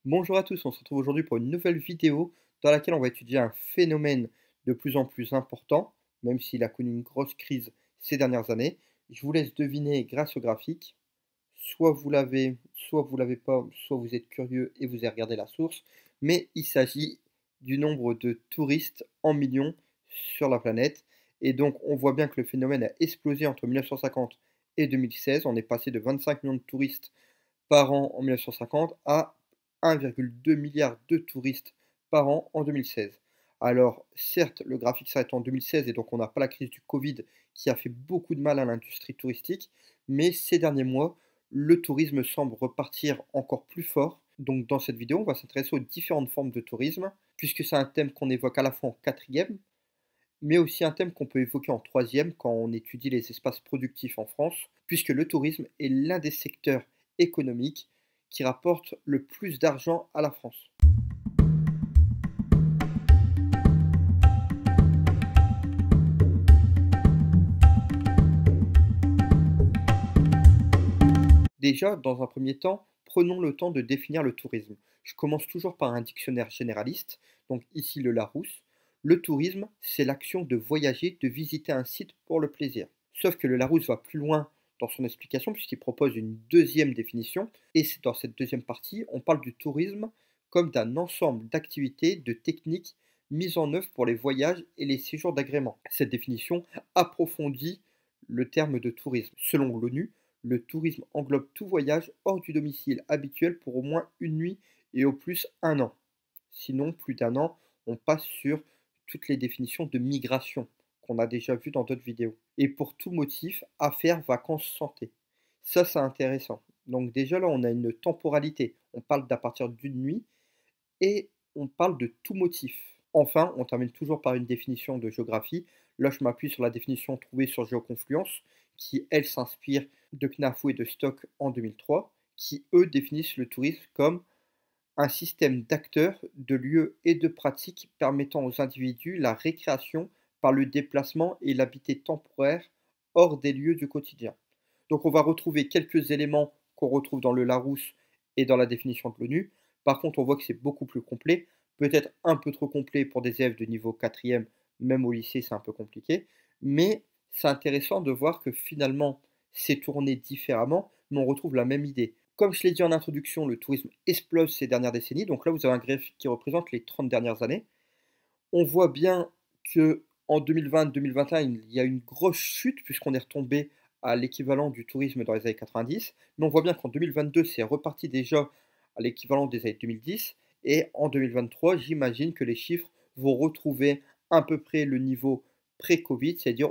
Bonjour à tous, on se retrouve aujourd'hui pour une nouvelle vidéo dans laquelle on va étudier un phénomène de plus en plus important, même s'il a connu une grosse crise ces dernières années. Je vous laisse deviner grâce au graphique. Soit vous l'avez pas, soit vous êtes curieux et vous avez regardé la source. Mais il s'agit du nombre de touristes en millions sur la planète. Et donc on voit bien que le phénomène a explosé entre 1950 et 2016. On est passé de 25 millions de touristes par an en 1950 à 1,2 milliard de touristes par an en 2016. Alors, certes, le graphique s'arrête en 2016 et donc on n'a pas la crise du Covid qui a fait beaucoup de mal à l'industrie touristique, mais ces derniers mois, le tourisme semble repartir encore plus fort. Donc, dans cette vidéo, on va s'intéresser aux différentes formes de tourisme, puisque c'est un thème qu'on évoque à la fois en quatrième, mais aussi un thème qu'on peut évoquer en troisième quand on étudie les espaces productifs en France, puisque le tourisme est l'un des secteurs économiques qui rapporte le plus d'argent à la France. Déjà, dans un premier temps, prenons le temps de définir le tourisme. Je commence toujours par un dictionnaire généraliste, donc ici le Larousse. Le tourisme, c'est l'action de voyager, de visiter un site pour le plaisir. Sauf que le Larousse va plus loin dans son explication puisqu'il propose une deuxième définition. Et c'est dans cette deuxième partie, on parle du tourisme comme d'un ensemble d'activités, de techniques mises en œuvre pour les voyages et les séjours d'agrément. Cette définition approfondit le terme de tourisme. Selon l'ONU, le tourisme englobe tout voyage hors du domicile habituel pour au moins une nuit et au plus un an. Sinon, plus d'un an, on passe sur toutes les définitions de migration qu'on a déjà vues dans d'autres vidéos. Et pour tout motif, affaires, vacances, santé. Ça, c'est intéressant. Donc déjà là, on a une temporalité. On parle d'à partir d'une nuit et on parle de tout motif. Enfin, on termine toujours par une définition de géographie. Là, je m'appuie sur la définition trouvée sur Géoconfluence, qui, elle, s'inspire de Knafou et de Stock en 2003, qui, eux, définissent le tourisme comme un système d'acteurs, de lieux et de pratiques permettant aux individus la récréation par le déplacement et l'habité temporaire hors des lieux du quotidien. Donc on va retrouver quelques éléments qu'on retrouve dans le Larousse et dans la définition de l'ONU. Par contre, on voit que c'est beaucoup plus complet, peut-être un peu trop complet pour des élèves de niveau quatrième, même au lycée c'est un peu compliqué, mais c'est intéressant de voir que finalement c'est tourné différemment, mais on retrouve la même idée. Comme je l'ai dit en introduction, le tourisme explose ces dernières décennies. Donc là, vous avez un graphique qui représente les 30 dernières années. On voit bien que en 2020-2021, il y a une grosse chute puisqu'on est retombé à l'équivalent du tourisme dans les années 90. Mais on voit bien qu'en 2022, c'est reparti déjà à l'équivalent des années 2010. Et en 2023, j'imagine que les chiffres vont retrouver à peu près le niveau pré-Covid, c'est-à-dire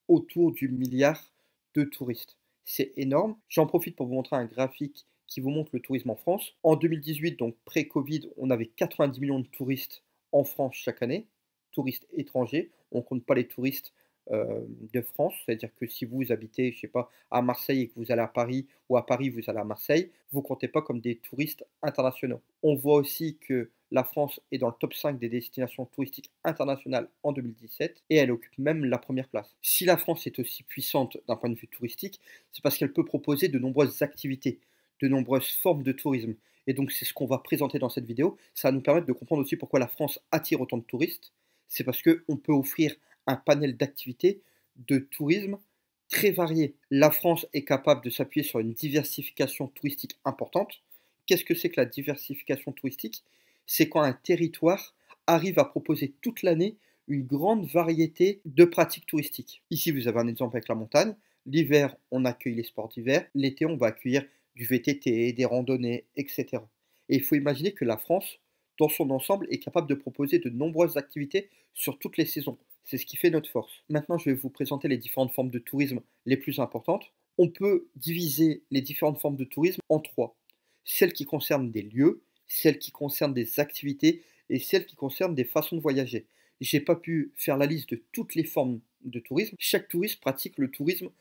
autour du milliard de touristes. C'est énorme. J'en profite pour vous montrer un graphique qui vous montre le tourisme en France. En 2018, donc pré-Covid, on avait 90 millions de touristes en France chaque année, touristes étrangers. On ne compte pas les touristes de France, c'est-à-dire que si vous habitez, je sais pas, à Marseille et que vous allez à Paris, ou à Paris, vous allez à Marseille, vous ne comptez pas comme des touristes internationaux. On voit aussi que la France est dans le top 5 des destinations touristiques internationales en 2017 et elle occupe même la première place. Si la France est aussi puissante d'un point de vue touristique, c'est parce qu'elle peut proposer de nombreuses activités, de nombreuses formes de tourisme. Et donc c'est ce qu'on va présenter dans cette vidéo. Ça va nous permettre de comprendre aussi pourquoi la France attire autant de touristes. C'est parce qu'on peut offrir un panel d'activités de tourisme très varié. La France est capable de s'appuyer sur une diversification touristique importante. Qu'est-ce que c'est que la diversification touristique? C'est quand un territoire arrive à proposer toute l'année une grande variété de pratiques touristiques. Ici, vous avez un exemple avec la montagne. L'hiver, on accueille les sports d'hiver. L'été, on va accueillir du VTT, des randonnées, etc. Et il faut imaginer que la France, dans son ensemble, est capable de proposer de nombreuses activités sur toutes les saisons. C'est ce qui fait notre force. Maintenant, je vais vous présenter les différentes formes de tourisme les plus importantes. On peut diviser les différentes formes de tourisme en trois. Celles qui concernent des lieux, celles qui concernent des activités et celles qui concernent des façons de voyager. J'ai pas pu faire la liste de toutes les formes de tourisme. Chaque touriste pratique le tourisme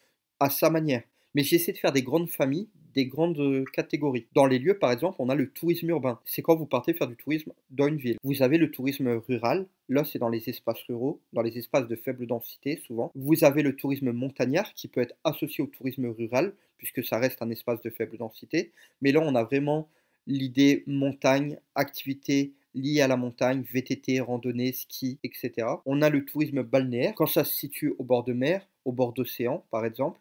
à sa manière. Mais j'essaie de faire des grandes familles, des grandes catégories. Dans les lieux, par exemple, on a le tourisme urbain. C'est quand vous partez faire du tourisme dans une ville. Vous avez le tourisme rural. Là, c'est dans les espaces ruraux, dans les espaces de faible densité, souvent. Vous avez le tourisme montagnard, qui peut être associé au tourisme rural, puisque ça reste un espace de faible densité. Mais là, on a vraiment l'idée montagne, activité liée à la montagne, VTT, randonnée, ski, etc. On a le tourisme balnéaire, quand ça se situe au bord de mer, au bord d'océan par exemple.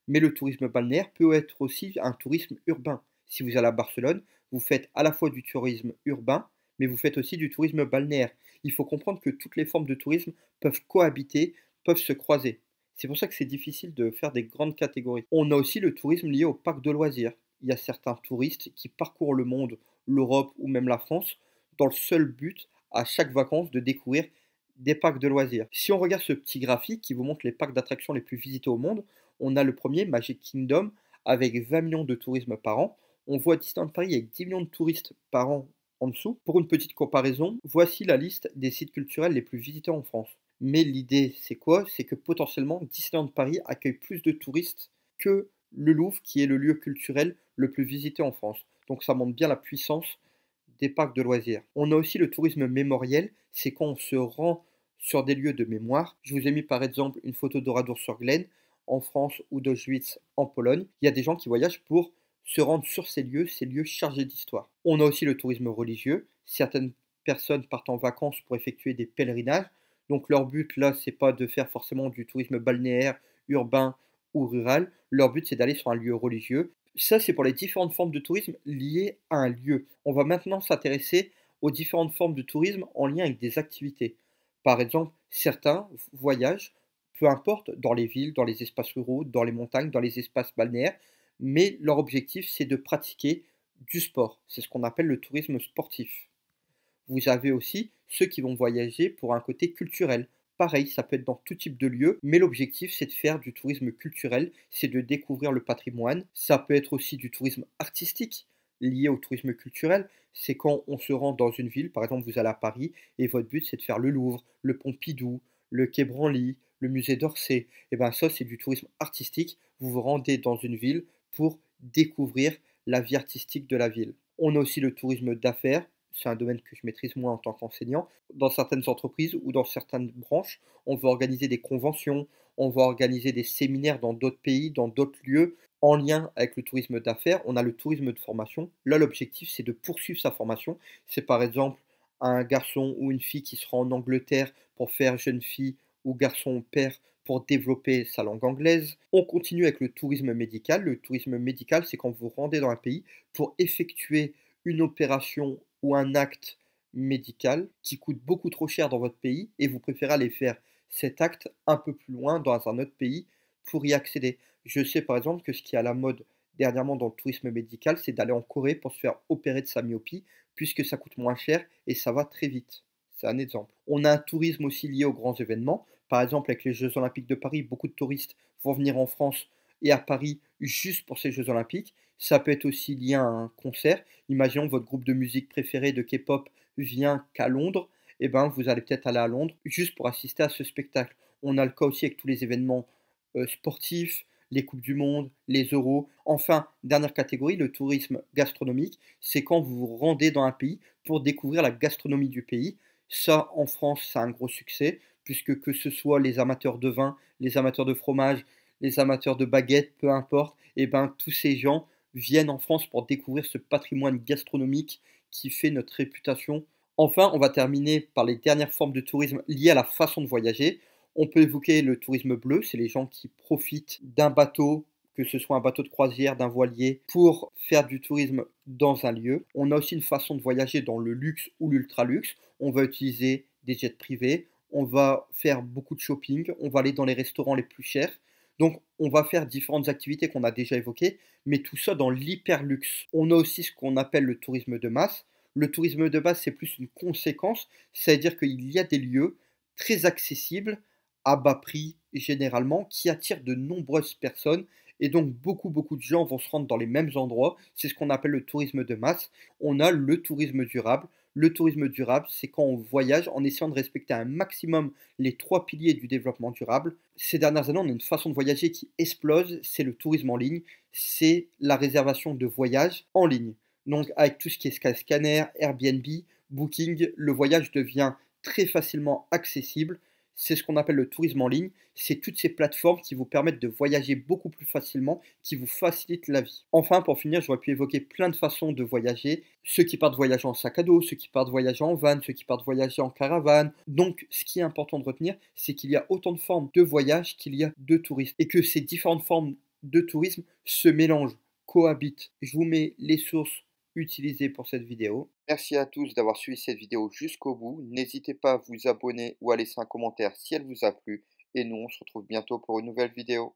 Mais le tourisme balnéaire peut être aussi un tourisme urbain. Si vous allez à Barcelone, vous faites à la fois du tourisme urbain, mais vous faites aussi du tourisme balnéaire. Il faut comprendre que toutes les formes de tourisme peuvent cohabiter, peuvent se croiser. C'est pour ça que c'est difficile de faire des grandes catégories. On a aussi le tourisme lié au parc de loisirs. Il y a certains touristes qui parcourent le monde, l'Europe ou même la France, dans le seul but, à chaque vacances, de découvrir des parcs de loisirs. Si on regarde ce petit graphique qui vous montre les parcs d'attractions les plus visités au monde, on a le premier, Magic Kingdom, avec 20 millions de tourisme par an. On voit Disneyland Paris avec 10 millions de touristes par an en dessous. Pour une petite comparaison, voici la liste des sites culturels les plus visités en France. Mais l'idée, c'est quoi? C'est que potentiellement, Disneyland Paris accueille plus de touristes que le Louvre, qui est le lieu culturel le plus visité en France. Donc ça montre bien la puissance des parcs de loisirs. On a aussi le tourisme mémoriel, c'est quand on se rend sur des lieux de mémoire. Je vous ai mis par exemple une photo d'Oradour-sur-Glane en France ou d'Auschwitz en Pologne. Il y a des gens qui voyagent pour se rendre sur ces lieux chargés d'histoire. On a aussi le tourisme religieux. Certaines personnes partent en vacances pour effectuer des pèlerinages. Donc leur but là, c'est pas de faire forcément du tourisme balnéaire, urbain ou rural. Leur but, c'est d'aller sur un lieu religieux. Ça, c'est pour les différentes formes de tourisme liées à un lieu. On va maintenant s'intéresser aux différentes formes de tourisme en lien avec des activités. Par exemple, certains voyagent, peu importe, dans les villes, dans les espaces ruraux, dans les montagnes, dans les espaces balnéaires, mais leur objectif, c'est de pratiquer du sport. C'est ce qu'on appelle le tourisme sportif. Vous avez aussi ceux qui vont voyager pour un côté culturel. Pareil, ça peut être dans tout type de lieu, mais l'objectif c'est de faire du tourisme culturel, c'est de découvrir le patrimoine. Ça peut être aussi du tourisme artistique lié au tourisme culturel. C'est quand on se rend dans une ville, par exemple vous allez à Paris, et votre but c'est de faire le Louvre, le Pompidou, le Quai Branly, le musée d'Orsay. Et bien ça c'est du tourisme artistique. Vous vous rendez dans une ville pour découvrir la vie artistique de la ville. On a aussi le tourisme d'affaires, c'est un domaine que je maîtrise moi en tant qu'enseignant. Dans certaines entreprises ou dans certaines branches, on va organiser des conventions, on va organiser des séminaires dans d'autres pays, dans d'autres lieux, en lien avec le tourisme d'affaires. On a le tourisme de formation. Là, l'objectif, c'est de poursuivre sa formation. C'est par exemple un garçon ou une fille qui sera en Angleterre pour faire jeune fille ou garçon au père pour développer sa langue anglaise. On continue avec le tourisme médical. Le tourisme médical, c'est quand vous vous rendez dans un pays pour effectuer une opération ou un acte médical qui coûte beaucoup trop cher dans votre pays et vous préférez aller faire cet acte un peu plus loin dans un autre pays pour y accéder. Je sais par exemple que ce qui est à la mode dernièrement dans le tourisme médical, c'est d'aller en Corée pour se faire opérer de sa myopie puisque ça coûte moins cher et ça va très vite. C'est un exemple. On a un tourisme aussi lié aux grands événements. Par exemple, avec les Jeux Olympiques de Paris, beaucoup de touristes vont venir en France et à Paris juste pour ces Jeux Olympiques. Ça peut être aussi lié à un concert. Imaginons que votre groupe de musique préféré de K-pop vient qu'à Londres. Et ben, vous allez peut-être aller à Londres juste pour assister à ce spectacle. On a le cas aussi avec tous les événements sportifs, les Coupes du Monde, les Euros. Enfin, dernière catégorie, le tourisme gastronomique. C'est quand vous vous rendez dans un pays pour découvrir la gastronomie du pays. Ça, en France, c'est un gros succès, puisque que ce soit les amateurs de vin, les amateurs de fromage, les amateurs de baguettes, peu importe, et ben tous ces gens viennent en France pour découvrir ce patrimoine gastronomique qui fait notre réputation. Enfin, on va terminer par les dernières formes de tourisme liées à la façon de voyager. On peut évoquer le tourisme bleu, c'est les gens qui profitent d'un bateau, que ce soit un bateau de croisière, d'un voilier, pour faire du tourisme dans un lieu. On a aussi une façon de voyager dans le luxe ou l'ultra-luxe. On va utiliser des jets privés, on va faire beaucoup de shopping, on va aller dans les restaurants les plus chers. Donc, on va faire différentes activités qu'on a déjà évoquées, mais tout ça dans l'hyperluxe. On a aussi ce qu'on appelle le tourisme de masse. Le tourisme de masse, c'est plus une conséquence, c'est-à-dire qu'il y a des lieux très accessibles, à bas prix généralement, qui attirent de nombreuses personnes. Et donc, beaucoup de gens vont se rendre dans les mêmes endroits. C'est ce qu'on appelle le tourisme de masse. On a le tourisme durable. Le tourisme durable, c'est quand on voyage en essayant de respecter un maximum les trois piliers du développement durable. Ces dernières années, on a une façon de voyager qui explose, c'est le tourisme en ligne, c'est la réservation de voyages en ligne. Donc avec tout ce qui est Skyscanner, Airbnb, Booking, le voyage devient très facilement accessible. C'est ce qu'on appelle le tourisme en ligne. C'est toutes ces plateformes qui vous permettent de voyager beaucoup plus facilement, qui vous facilitent la vie. Enfin, pour finir, j'aurais pu évoquer plein de façons de voyager. Ceux qui partent voyager en sac à dos, ceux qui partent voyager en van, ceux qui partent voyager en caravane. Donc, ce qui est important de retenir, c'est qu'il y a autant de formes de voyage qu'il y a de tourisme et que ces différentes formes de tourisme se mélangent, cohabitent. Je vous mets les sources utilisées pour cette vidéo. Merci à tous d'avoir suivi cette vidéo jusqu'au bout. N'hésitez pas à vous abonner ou à laisser un commentaire si elle vous a plu. Et nous, on se retrouve bientôt pour une nouvelle vidéo.